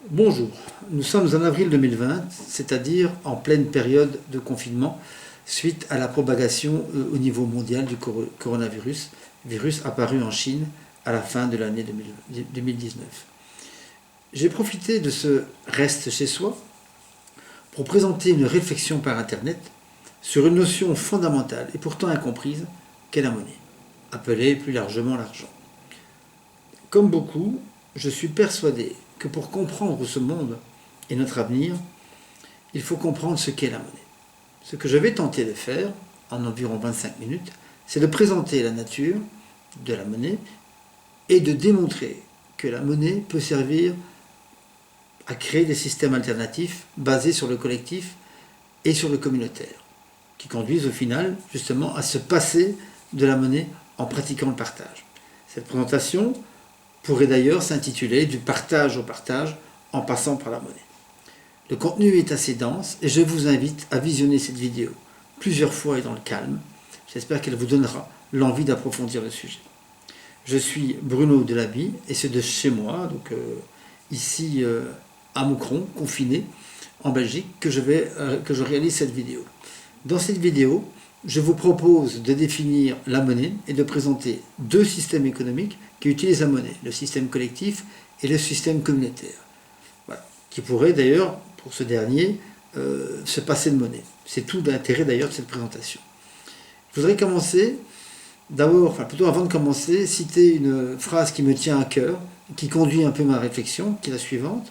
Bonjour, nous sommes en avril 2020, c'est-à-dire en pleine période de confinement suite à la propagation au niveau mondial du coronavirus, virus apparu en Chine à la fin de l'année 2019. J'ai profité de ce reste chez soi pour présenter une réflexion par Internet sur une notion fondamentale et pourtant incomprise qu'est la monnaie, appelée plus largement l'argent. Comme beaucoup, je suis persuadé que pour comprendre ce monde et notre avenir, il faut comprendre ce qu'est la monnaie. Ce que je vais tenter de faire, en environ 25 minutes, c'est de présenter la nature de la monnaie et de démontrer que la monnaie peut servir à créer des systèmes alternatifs basés sur le collectif et sur le communautaire, qui conduisent au final justement à se passer de la monnaie en pratiquant le partage. Cette présentation pourrait d'ailleurs s'intituler du partage au partage en passant par la monnaie. Le contenu est assez dense et je vous invite à visionner cette vidéo plusieurs fois et dans le calme. J'espère qu'elle vous donnera l'envie d'approfondir le sujet. Je suis Bruno Delaby et c'est de chez moi, donc ici à Moucron, confiné en Belgique, que je réalise cette vidéo. Dans cette vidéo, je vous propose de définir la monnaie et de présenter deux systèmes économiques qui utilisent la monnaie, le système collectif et le système communautaire. Voilà. Qui pourrait d'ailleurs, pour ce dernier, se passer de monnaie. C'est tout l'intérêt d'ailleurs de cette présentation. Je voudrais commencer, plutôt avant de commencer, citer une phrase qui me tient à cœur, qui conduit un peu ma réflexion, qui est la suivante.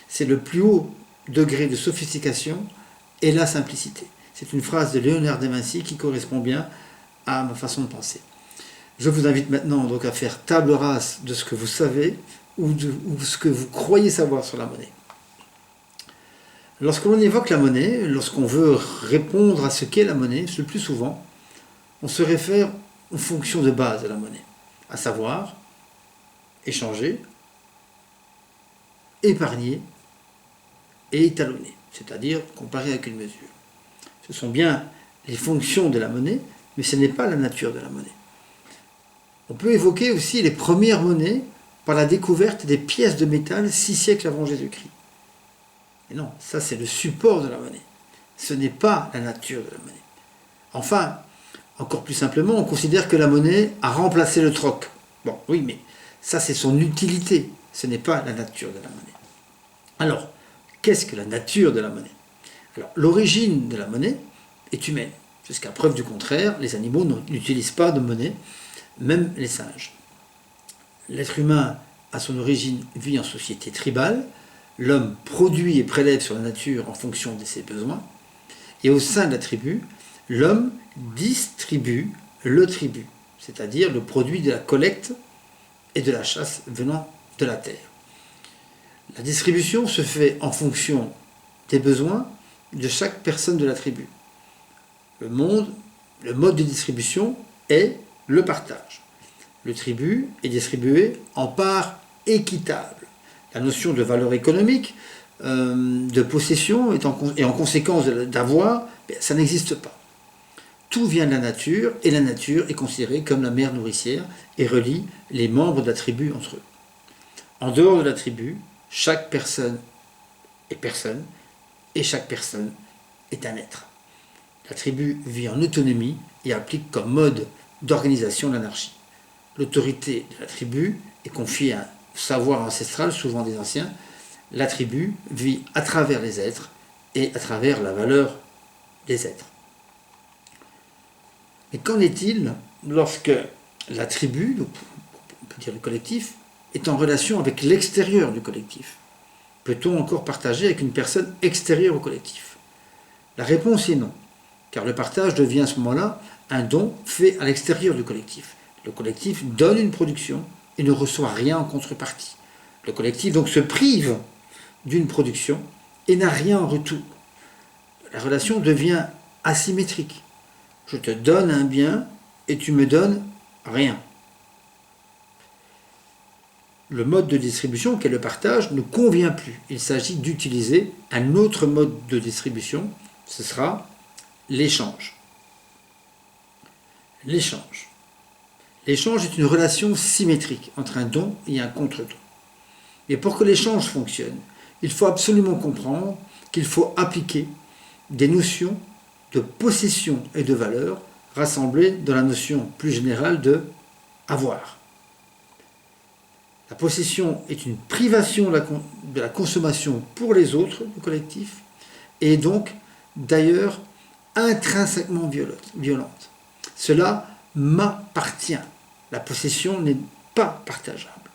C'est le plus haut degré de sophistication et la simplicité. C'est une phrase de Léonard de Vinci qui correspond bien à ma façon de penser. Je vous invite maintenant donc à faire table rase de ce que vous savez ou ce que vous croyez savoir sur la monnaie. Lorsque l'on évoque la monnaie, lorsqu'on veut répondre à ce qu'est la monnaie, le plus souvent, on se réfère aux fonctions de base de la monnaie, à savoir échanger, épargner et étalonner, c'est-à-dire comparer avec une mesure. Ce sont bien les fonctions de la monnaie, mais ce n'est pas la nature de la monnaie. On peut évoquer aussi les premières monnaies par la découverte des pièces de métal 6 siècles avant Jésus-Christ. Mais non, ça c'est le support de la monnaie. Ce n'est pas la nature de la monnaie. Enfin, encore plus simplement, on considère que la monnaie a remplacé le troc. Bon, oui, mais ça c'est son utilité. Ce n'est pas la nature de la monnaie. Alors, qu'est-ce que la nature de la monnaie ? Alors, l'origine de la monnaie est humaine. Jusqu'à preuve du contraire, les animaux n'utilisent pas de monnaie, même les singes. L'être humain, à son origine, vit en société tribale. L'homme produit et prélève sur la nature en fonction de ses besoins. Et au sein de la tribu, l'homme distribue le tribut, c'est-à-dire le produit de la collecte et de la chasse venant de la terre. La distribution se fait en fonction des besoins de chaque personne de la tribu. Le mode de distribution est le partage. Le tribut est distribué en parts équitables. La notion de valeur économique, de possession et en conséquence d'avoir, ça n'existe pas. Tout vient de la nature et la nature est considérée comme la mère nourricière et relie les membres de la tribu entre eux. En dehors de la tribu, chaque personne est personne et chaque personne est un être. La tribu vit en autonomie et applique comme mode d'organisation l'anarchie. L'autorité de la tribu est confiée à un savoir ancestral, souvent des anciens. La tribu vit à travers les êtres et à travers la valeur des êtres. Mais qu'en est-il lorsque la tribu, donc on peut dire le collectif, est en relation avec l'extérieur du collectif ? Peut-on encore partager avec une personne extérieure au collectif ? La réponse est non, car le partage devient à ce moment-là un don fait à l'extérieur du collectif. Le collectif donne une production et ne reçoit rien en contrepartie. Le collectif donc se prive d'une production et n'a rien en retour. La relation devient asymétrique. Je te donne un bien et tu me donnes rien. Le mode de distribution, qu'est le partage, ne convient plus. Il s'agit d'utiliser un autre mode de distribution, ce sera l'échange. L'échange. L'échange est une relation symétrique entre un don et un contre-don. Mais pour que l'échange fonctionne, il faut absolument comprendre qu'il faut appliquer des notions de possession et de valeur rassemblées dans la notion plus générale de avoir. La possession est une privation de la consommation pour les autres du collectif et est donc d'ailleurs intrinsèquement violente. Cela m'appartient. La possession n'est pas partageable.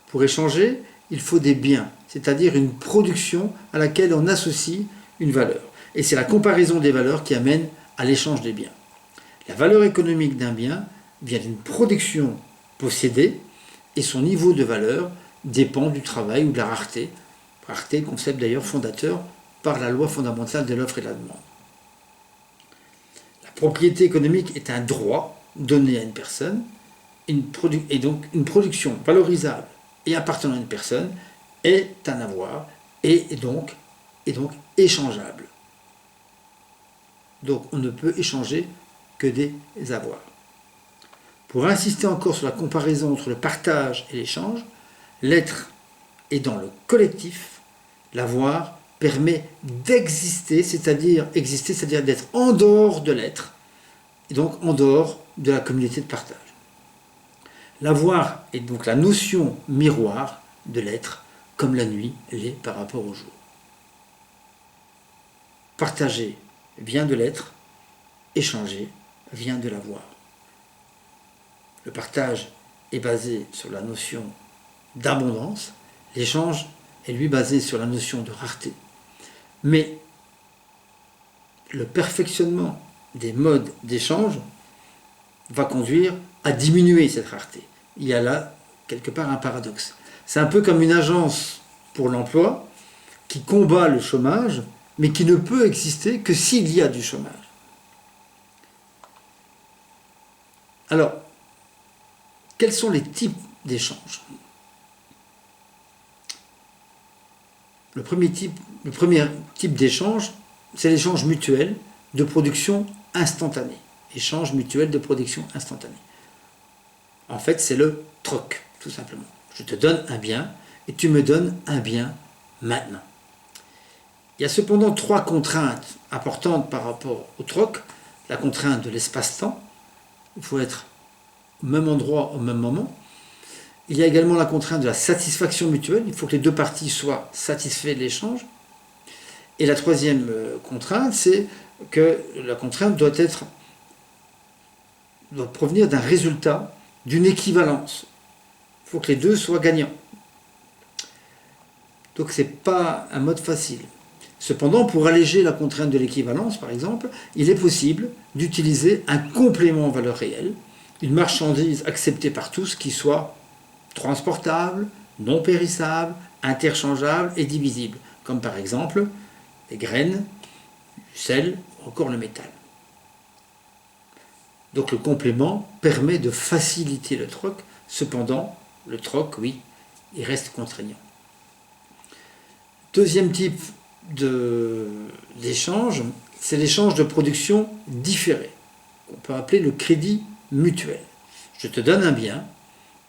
Pour échanger, il faut des biens, c'est-à-dire une production à laquelle on associe une valeur. Et c'est la comparaison des valeurs qui amène à l'échange des biens. La valeur économique d'un bien vient d'une production possédée et son niveau de valeur dépend du travail ou de la rareté. Rareté, concept d'ailleurs fondateur par la loi fondamentale de l'offre et de la demande. La propriété économique est un droit donné à une personne et donc une production valorisable et appartenant à une personne est un avoir et donc échangeable. Donc on ne peut échanger que des avoirs. Pour insister encore sur la comparaison entre le partage et l'échange, l'être est dans le collectif, l'avoir permet d'exister, c'est-à-dire d'être en dehors de l'être, et donc en dehors de la communauté de partage. L'avoir est donc la notion miroir de l'être, comme la nuit l'est par rapport au jour. Partager vient de l'être, échanger vient de l'avoir. Le partage est basé sur la notion d'abondance, l'échange est lui basé sur la notion de rareté. Mais le perfectionnement des modes d'échange va conduire à diminuer cette rareté. Il y a là quelque part un paradoxe. C'est un peu comme une agence pour l'emploi qui combat le chômage, mais qui ne peut exister que s'il y a du chômage. Alors, quels sont les types d'échanges ? Le premier type d'échange, c'est l'échange mutuel de production instantanée. Échange mutuel de production instantanée. En fait, c'est le troc, tout simplement. Je te donne un bien et tu me donnes un bien maintenant. Il y a cependant 3 contraintes importantes par rapport au troc. La contrainte de l'espace-temps, il faut être au même endroit au même moment. Il y a également la contrainte de la satisfaction mutuelle, il faut que les deux parties soient satisfaites de l'échange. Et la troisième contrainte, c'est que la contrainte doit provenir d'un résultat, d'une équivalence. Il faut que les deux soient gagnants. Donc ce n'est pas un mode facile. Cependant, pour alléger la contrainte de l'équivalence, par exemple, il est possible d'utiliser un complément en valeur réelle, une marchandise acceptée par tous qui soit transportable, non périssable, interchangeable et divisible, comme par exemple les graines, du sel ou encore le métal. Donc le complément permet de faciliter le troc, cependant, le troc, oui, il reste contraignant. Deuxième type d'échange, c'est l'échange de production différée, qu'on peut appeler le crédit mutuel. Je te donne un bien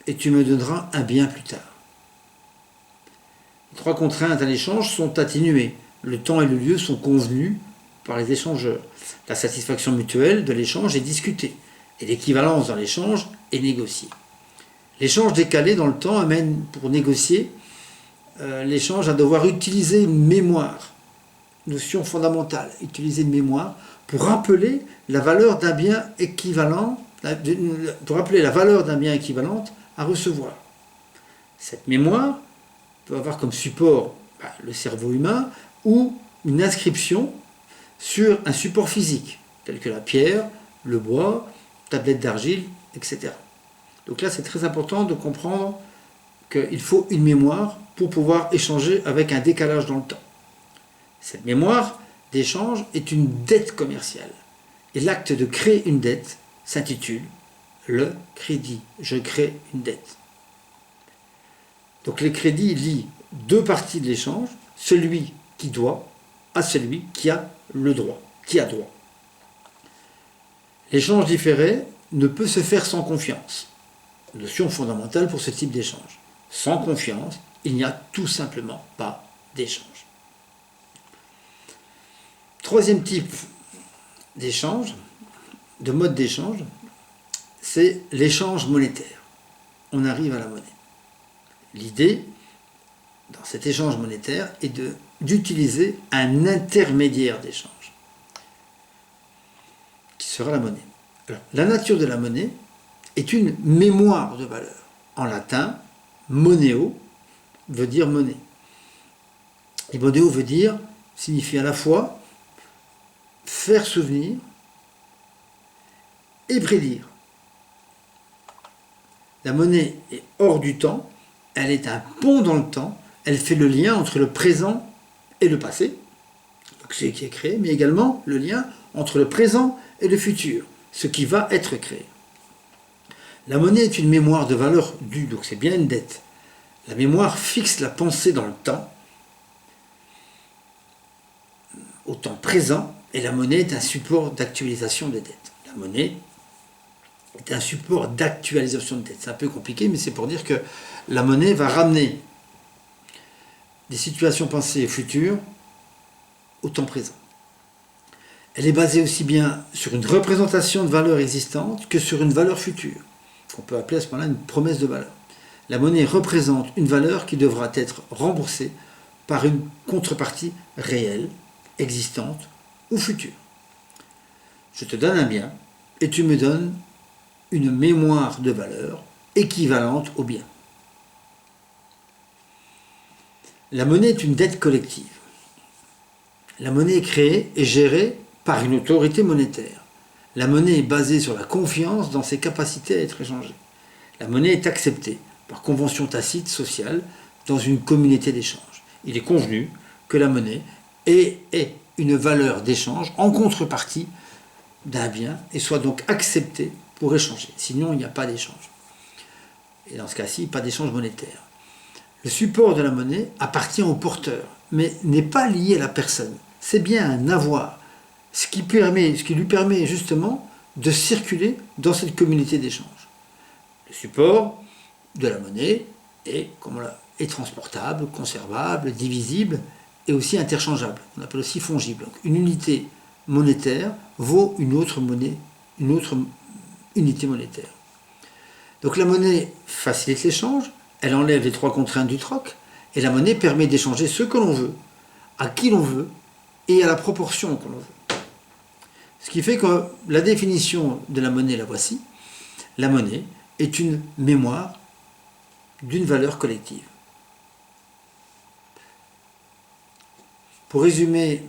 et tu me donneras un bien plus tard. Les 3 contraintes à l'échange sont atténuées. Le temps et le lieu sont convenus par les échangeurs. La satisfaction mutuelle de l'échange est discutée et l'équivalence dans l'échange est négociée. L'échange décalé dans le temps amène, pour négocier, l'échange à devoir utiliser une mémoire, notion fondamentale, utiliser une mémoire pour rappeler la valeur d'un bien équivalent, à recevoir. Cette mémoire peut avoir comme support le cerveau humain ou une inscription sur un support physique, tel que la pierre, le bois, tablette d'argile, etc. Donc là, c'est très important de comprendre qu'il faut une mémoire pour pouvoir échanger avec un décalage dans le temps. Cette mémoire d'échange est une dette commerciale. Et l'acte de créer une dette s'intitule le crédit. Je crée une dette. Donc les crédits lient 2 parties de l'échange, celui qui doit à celui qui a le droit, qui a droit. L'échange différé ne peut se faire sans confiance. Notion fondamentale pour ce type d'échange. Sans confiance, il n'y a tout simplement pas d'échange. Troisième type d'échange, de mode d'échange, c'est l'échange monétaire. On arrive à la monnaie. L'idée, dans cet échange monétaire, est d'utiliser un intermédiaire d'échange, qui sera la monnaie. Alors, la nature de la monnaie est une mémoire de valeur. En latin, moneo veut dire monnaie. Et moneo signifie à la fois faire souvenir et prédire. La monnaie est hors du temps, elle est un pont dans le temps, elle fait le lien entre le présent et le passé, ce qui est créé, mais également le lien entre le présent et le futur, ce qui va être créé. La monnaie est une mémoire de valeur due, donc c'est bien une dette. La mémoire fixe la pensée dans le temps, au temps présent, et la monnaie est un support d'actualisation des dettes. La monnaie est un support d'actualisation de dettes. C'est un peu compliqué, mais c'est pour dire que la monnaie va ramener des situations passées et futures au temps présent. Elle est basée aussi bien sur une représentation de valeur existante que sur une valeur future, qu'on peut appeler à ce moment-là une promesse de valeur. La monnaie représente une valeur qui devra être remboursée par une contrepartie réelle, existante ou future. Je te donne un bien et tu me donnes une mémoire de valeur équivalente au bien. La monnaie est une dette collective. La monnaie est créée et gérée par une autorité monétaire. La monnaie est basée sur la confiance dans ses capacités à être échangée. La monnaie est acceptée par convention tacite sociale dans une communauté d'échange. Il est convenu que la monnaie est une valeur d'échange en contrepartie d'un bien et soit donc acceptée pour échanger. Sinon, il n'y a pas d'échange. Et dans ce cas-ci, pas d'échange monétaire. Le support de la monnaie appartient au porteur, mais n'est pas lié à la personne. C'est bien un avoir, ce qui lui permet justement de circuler dans cette communauté d'échange. Le support de la monnaie est transportable, conservable, divisible et aussi interchangeable. On appelle aussi fongible. Donc, une unité monétaire vaut une autre unité monétaire. Donc la monnaie facilite l'échange, elle enlève les trois contraintes du troc, et la monnaie permet d'échanger ce que l'on veut, à qui l'on veut, et à la proportion que l'on veut. Ce qui fait que la définition de la monnaie, la voici. La monnaie est une mémoire d'une valeur collective. Pour résumer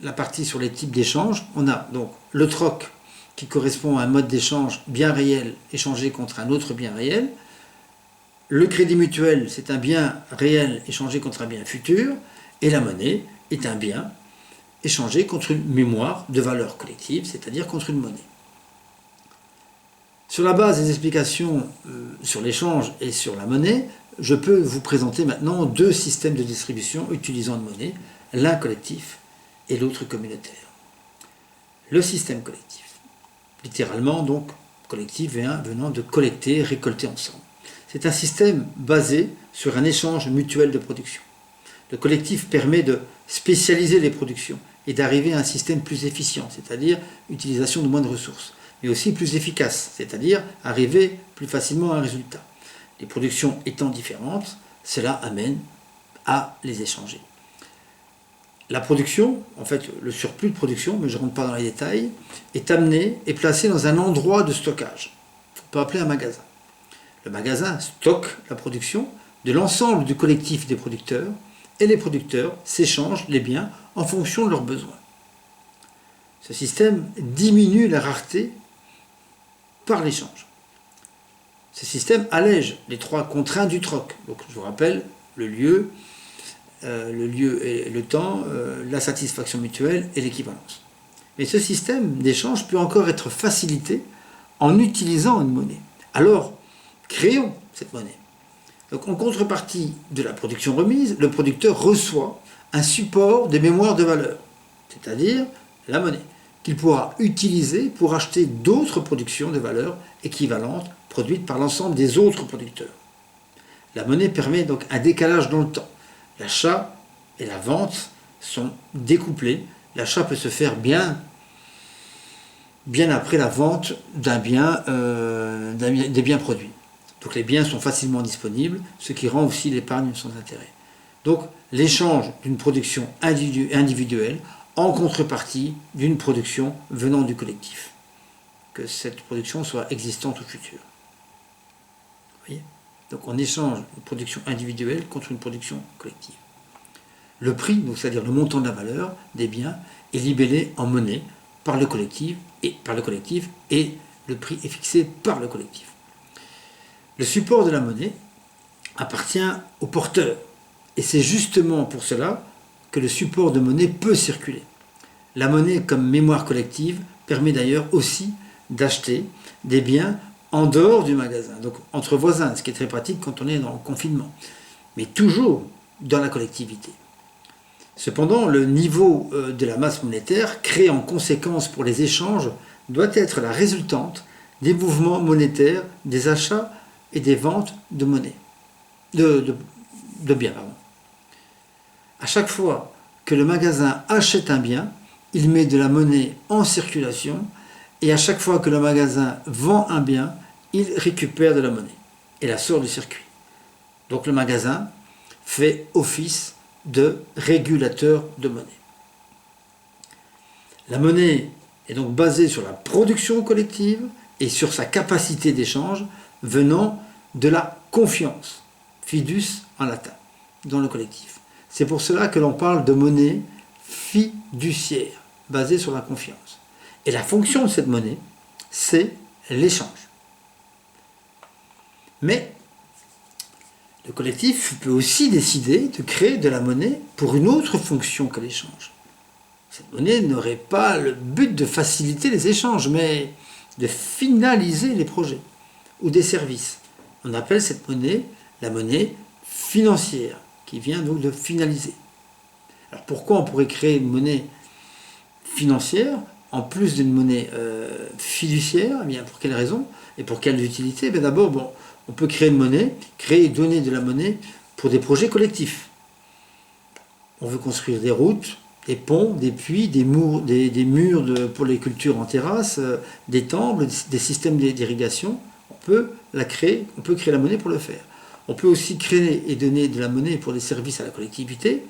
la partie sur les types d'échanges, on a donc le troc qui correspond à un mode d'échange bien réel échangé contre un autre bien réel. Le crédit mutuel, c'est un bien réel échangé contre un bien futur. Et la monnaie est un bien échangé contre une mémoire de valeur collective, c'est-à-dire contre une monnaie. Sur la base des explications sur l'échange et sur la monnaie, je peux vous présenter maintenant deux systèmes de distribution utilisant une monnaie, l'un collectif et l'autre communautaire. Le système collectif, littéralement donc collectif venant de collecter, récolter ensemble. C'est un système basé sur un échange mutuel de production. Le collectif permet de spécialiser les productions et d'arriver à un système plus efficient, c'est-à-dire utilisation de moins de ressources, mais aussi plus efficace, c'est-à-dire arriver plus facilement à un résultat. Les productions étant différentes, cela amène à les échanger. La production, en fait le surplus de production, mais je ne rentre pas dans les détails, est amené et placé dans un endroit de stockage. On peut appeler un magasin. Le magasin stocke la production de l'ensemble du collectif des producteurs et les producteurs s'échangent les biens en fonction de leurs besoins. Ce système diminue la rareté par l'échange. Ce système allège les trois contraintes du troc. Donc je vous rappelle le lieu et le temps, la satisfaction mutuelle et l'équivalence. Mais ce système d'échange peut encore être facilité en utilisant une monnaie. Alors, créons cette monnaie. Donc, en contrepartie de la production remise, le producteur reçoit un support des mémoires de valeur, c'est-à-dire la monnaie, qu'il pourra utiliser pour acheter d'autres productions de valeur équivalentes produites par l'ensemble des autres producteurs. La monnaie permet donc un décalage dans le temps. L'achat et la vente sont découplées. L'achat peut se faire bien après la vente des biens produits. Donc les biens sont facilement disponibles, ce qui rend aussi l'épargne sans intérêt. Donc l'échange d'une production individuelle en contrepartie d'une production venant du collectif. Que cette production soit existante ou future. Vous voyez ? Donc on échange une production individuelle contre une production collective. Le prix, donc c'est-à-dire le montant de la valeur des biens, est libellé en monnaie par le collectif et le prix est fixé par le collectif. Le support de la monnaie appartient au porteur et c'est justement pour cela que le support de monnaie peut circuler. La monnaie comme mémoire collective permet d'ailleurs aussi d'acheter des biens en dehors du magasin, donc entre voisins, ce qui est très pratique quand on est dans le confinement, mais toujours dans la collectivité. Cependant, le niveau de la masse monétaire créé en conséquence pour les échanges doit être la résultante des mouvements monétaires, des achats et des ventes de monnaie, de biens. À chaque fois que le magasin achète un bien, il met de la monnaie en circulation et à chaque fois que le magasin vend un bien, il récupère de la monnaie et la sort du circuit. Donc le magasin fait office de régulateur de monnaie. La monnaie est donc basée sur la production collective et sur sa capacité d'échange venant de la confiance, fidus en latin, dans le collectif. C'est pour cela que l'on parle de monnaie fiduciaire, basée sur la confiance. Et la fonction de cette monnaie, c'est l'échange. Mais le collectif peut aussi décider de créer de la monnaie pour une autre fonction que l'échange. Cette monnaie n'aurait pas le but de faciliter les échanges, mais de finaliser les projets ou des services. On appelle cette monnaie la monnaie financière, qui vient donc de finaliser. Alors pourquoi on pourrait créer une monnaie financière en plus d'une monnaie fiduciaire? Eh bien, pour quelle raison et pour quelle utilité? D'abord, on peut créer une monnaie, créer et donner de la monnaie pour des projets collectifs. On veut construire des routes, des ponts, des puits, des murs pour les cultures en terrasse, des temples, des systèmes d'irrigation. On peut créer la monnaie pour le faire. On peut aussi créer et donner de la monnaie pour des services à la collectivité,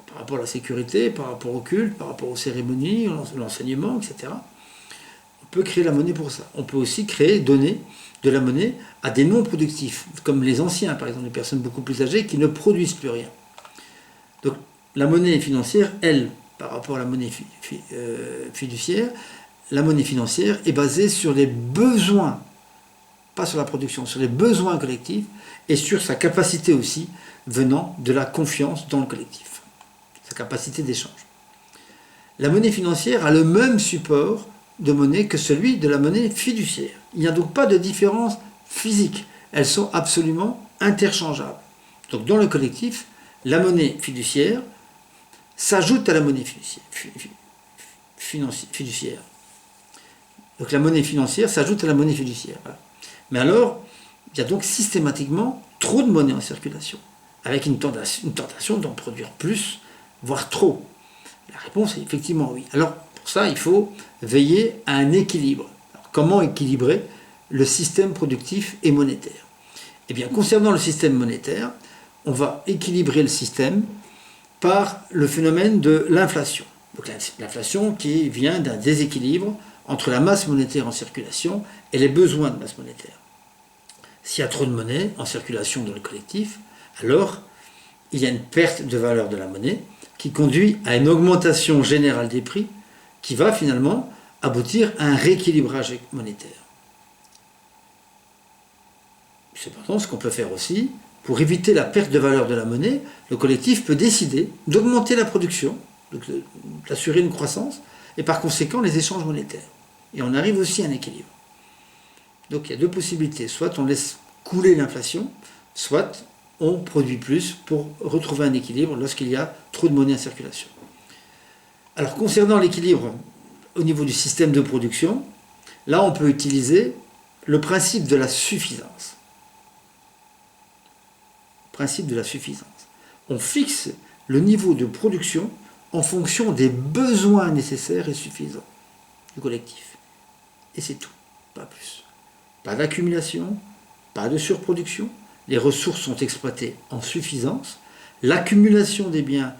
par rapport à la sécurité, par rapport au culte, par rapport aux cérémonies, l'enseignement, etc. On peut créer la monnaie pour ça. On peut aussi donner de la monnaie à des non-productifs, comme les anciens, par exemple, des personnes beaucoup plus âgées qui ne produisent plus rien. Donc la monnaie financière, elle, par rapport à la monnaie fiduciaire, la monnaie financière est basée sur les besoins, pas sur la production, sur les besoins collectifs et sur sa capacité aussi venant de la confiance dans le collectif, sa capacité d'échange. La monnaie financière a le même support de monnaie que celui de la monnaie fiduciaire. Il n'y a donc pas de différence physique. Elles sont absolument interchangeables. Donc dans le collectif, la monnaie fiduciaire s'ajoute à la monnaie fiduciaire. Donc la monnaie financière s'ajoute à la monnaie fiduciaire. Voilà. Mais alors, il y a donc systématiquement trop de monnaie en circulation, avec une tentation d'en produire plus, voire trop. La réponse est effectivement oui. Alors pour ça, il faut veiller à un équilibre. Alors, comment équilibrer le système productif et monétaire? Eh bien, concernant le système monétaire, on va équilibrer le système par le phénomène de l'inflation. Donc l'inflation qui vient d'un déséquilibre entre la masse monétaire en circulation et les besoins de masse monétaire. S'il y a trop de monnaie en circulation dans le collectif, alors il y a une perte de valeur de la monnaie qui conduit à une augmentation générale des prix qui va finalement aboutir à un rééquilibrage monétaire. Cependant, ce qu'on peut faire aussi, pour éviter la perte de valeur de la monnaie, le collectif peut décider d'augmenter la production, d'assurer une croissance, et par conséquent les échanges monétaires. Et on arrive aussi à un équilibre. Donc il y a deux possibilités. Soit on laisse couler l'inflation, soit on produit plus pour retrouver un équilibre lorsqu'il y a trop de monnaie en circulation. Alors concernant l'équilibre au niveau du système de production, là on peut utiliser le principe de la suffisance. Principe de la suffisance. On fixe le niveau de production en fonction des besoins nécessaires et suffisants du collectif. Et c'est tout, pas plus. Pas d'accumulation, pas de surproduction, les ressources sont exploitées en suffisance, l'accumulation des biens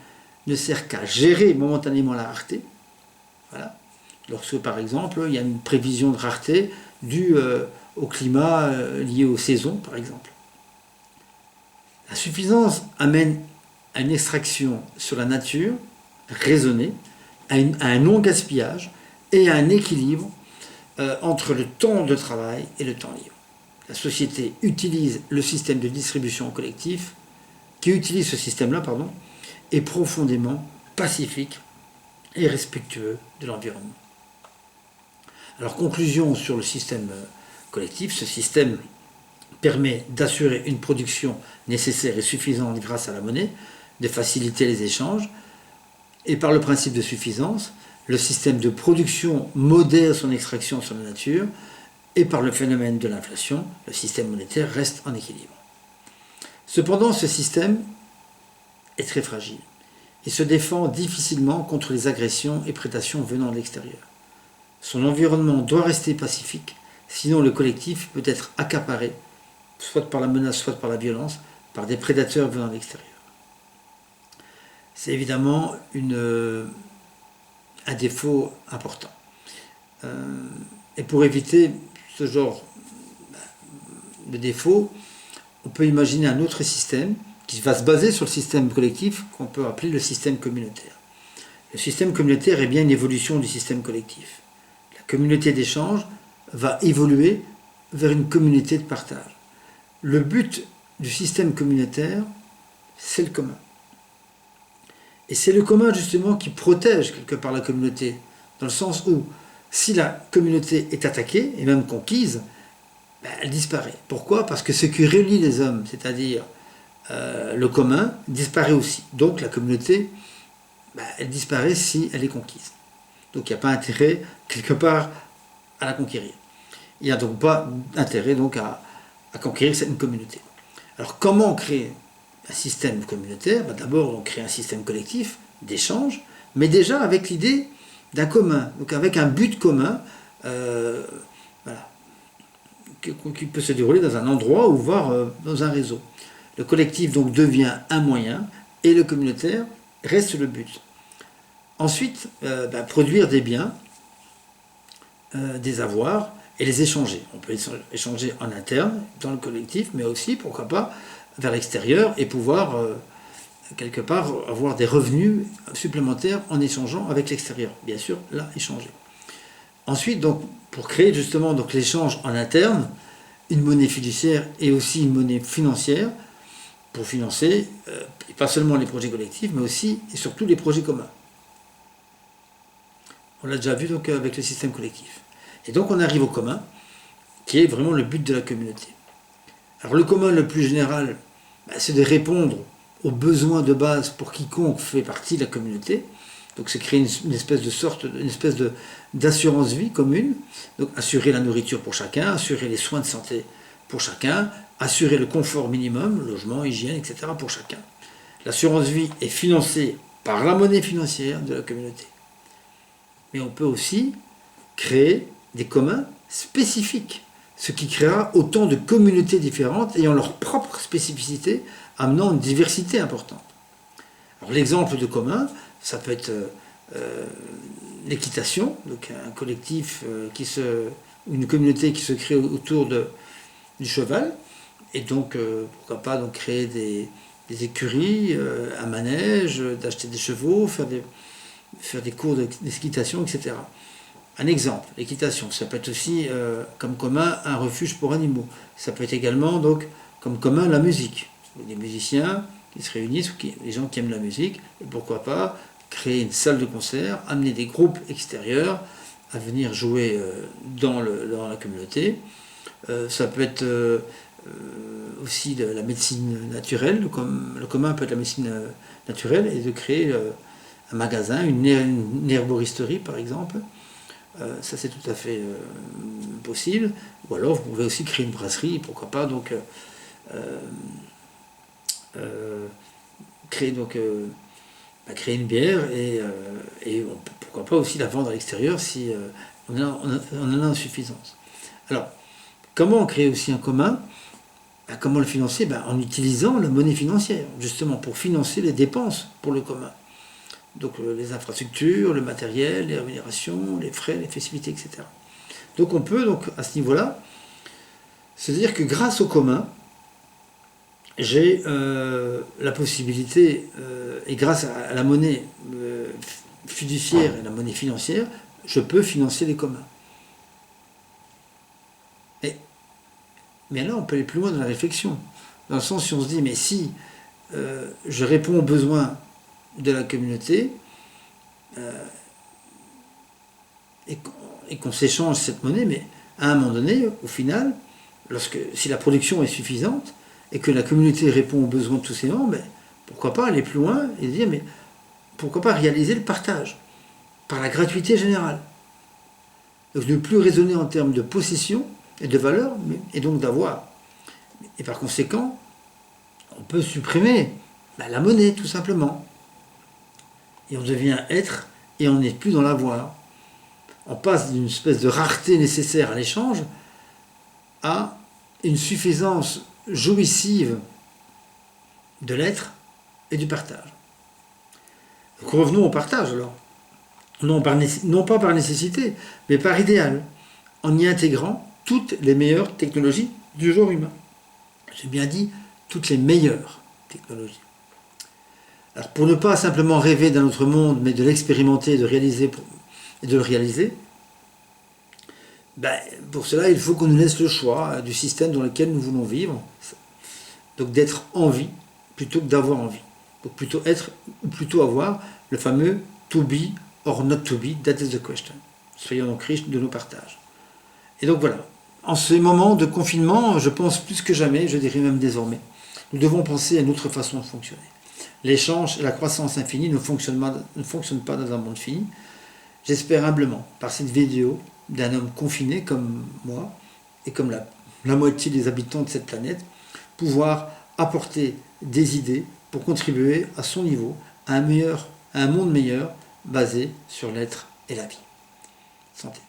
ne sert qu'à gérer momentanément la rareté. Voilà. Lorsque par exemple il y a une prévision de rareté due au climat lié aux saisons par exemple. La suffisance amène à une extraction sur la nature raisonnée, à un non-gaspillage et à un équilibre entre le temps de travail et le temps libre. La société utilise le système de distribution collectif, qui utilise ce système-là, est profondément pacifique et respectueux de l'environnement. Alors, conclusion sur le système collectif, ce système permet d'assurer une production nécessaire et suffisante grâce à la monnaie, de faciliter les échanges, et par le principe de suffisance, le système de production modère son extraction sur la nature, et par le phénomène de l'inflation, le système monétaire reste en équilibre. Cependant, ce système est très fragile et se défend difficilement contre les agressions et prédations venant de l'extérieur. Son environnement doit rester pacifique, sinon le collectif peut être accaparé, soit par la menace, soit par la violence, par des prédateurs venant de l'extérieur. C'est évidemment un défaut important. Et pour éviter ce genre de défaut, on peut imaginer un autre système qui va se baser sur le système collectif qu'on peut appeler le système communautaire. Le système communautaire est bien une évolution du système collectif. La communauté d'échange va évoluer vers une communauté de partage. Le but du système communautaire, c'est le commun. Et c'est le commun justement qui protège quelque part la communauté, dans le sens où si la communauté est attaquée, et même conquise, elle disparaît. Pourquoi ? Parce que ce qui relie les hommes, c'est-à-dire le commun, disparaît aussi. Donc la communauté, elle disparaît si elle est conquise. Donc il n'y a pas intérêt, quelque part, à la conquérir. Il n'y a donc pas d'intérêt donc, à conquérir cette communauté. Alors comment créer un système communautaire ? D'abord, on crée un système collectif d'échange, mais déjà avec l'idée d'un commun, donc avec un but commun, voilà, qui peut se dérouler dans un endroit ou voire dans un réseau. Le collectif donc devient un moyen et le communautaire reste le but. Ensuite, produire des biens, des avoirs et les échanger. On peut échanger en interne dans le collectif, mais aussi, pourquoi pas, vers l'extérieur et pouvoir quelque part avoir des revenus supplémentaires en échangeant avec l'extérieur. Bien sûr, là, échanger. Ensuite, donc, pour créer justement donc, l'échange en interne, une monnaie fiduciaire et aussi une monnaie financière pour financer pas seulement les projets collectifs, mais aussi et surtout les projets communs. On l'a déjà vu donc avec le système collectif. Et donc on arrive au commun, qui est vraiment le but de la communauté. Alors le commun le plus général, c'est de répondre aux besoins de base pour quiconque fait partie de la communauté. Donc c'est créer une espèce d'assurance vie commune. Donc assurer la nourriture pour chacun, assurer les soins de santé pour chacun, assurer le confort minimum, logement, hygiène, etc. pour chacun. L'assurance vie est financée par la monnaie financière de la communauté. Mais on peut aussi créer des communs spécifiques, ce qui créera autant de communautés différentes ayant leur propre spécificité, amenant une diversité importante. Alors l'exemple de commun, ça peut être l'équitation, donc un collectif une communauté qui se crée autour du cheval, et donc pourquoi pas donc, créer des écuries, un manège, d'acheter des chevaux, faire des cours d'équitation, etc. Un exemple, l'équitation, ça peut être aussi comme commun un refuge pour animaux. Ça peut être également donc comme commun la musique. Des musiciens qui se réunissent, des gens qui aiment la musique, et pourquoi pas créer une salle de concert, amener des groupes extérieurs à venir jouer dans la communauté. Ça peut être aussi de la médecine naturelle, le commun peut être la médecine naturelle, et de créer un magasin, une herboristerie par exemple. Ça c'est tout à fait possible. Ou alors vous pouvez aussi créer une brasserie, pourquoi pas donc créer donc à créer une bière et pourquoi pas aussi la vendre à l'extérieur si on en a insuffisance. Alors, comment créer aussi un commun? Comment le financer? En utilisant la monnaie financière, justement, pour financer les dépenses pour le commun. Donc les infrastructures, le matériel, les rémunérations, les frais, les festivités, etc. Donc on peut, donc, à ce niveau-là, se dire que grâce au commun, j'ai la possibilité, et grâce à la monnaie fiduciaire et la monnaie financière, je peux financer les communs. Mais là, on peut aller plus loin dans la réflexion. Dans le sens, si on se dit, mais si je réponds aux besoins de la communauté et qu'on s'échange cette monnaie, mais à un moment donné, au final, si la production est suffisante et que la communauté répond aux besoins de tous ses membres, pourquoi pas aller plus loin et dire, mais pourquoi pas réaliser le partage par la gratuité générale. Donc ne plus raisonner en termes de possession et de valeur, et donc d'avoir. Et par conséquent, on peut supprimer la monnaie, tout simplement. Et on devient être, et on n'est plus dans l'avoir. On passe d'une espèce de rareté nécessaire à l'échange à une suffisance jouissive de l'être et du partage. Donc revenons au partage alors. Non pas par nécessité, mais par idéal, en y intégrant toutes les meilleures technologies du genre humain. J'ai bien dit toutes les meilleures technologies. Alors pour ne pas simplement rêver d'un autre monde, mais de l'expérimenter et de le réaliser, pour cela il faut qu'on nous laisse le choix du système dans lequel nous voulons vivre. Donc d'être en vie plutôt que d'avoir envie. Donc plutôt être ou plutôt avoir, le fameux to be or not to be, that is the question. Soyons donc riches de nos partages. Et donc voilà, en ces moments de confinement, je pense plus que jamais, je dirais même désormais, nous devons penser à une autre façon de fonctionner. L'échange et la croissance infinie ne fonctionnent pas dans un monde fini. J'espère humblement, par cette vidéo d'un homme confiné comme moi, et comme la moitié des habitants de cette planète, pouvoir apporter des idées pour contribuer à son niveau à un monde meilleur basé sur l'être et la vie. Santé.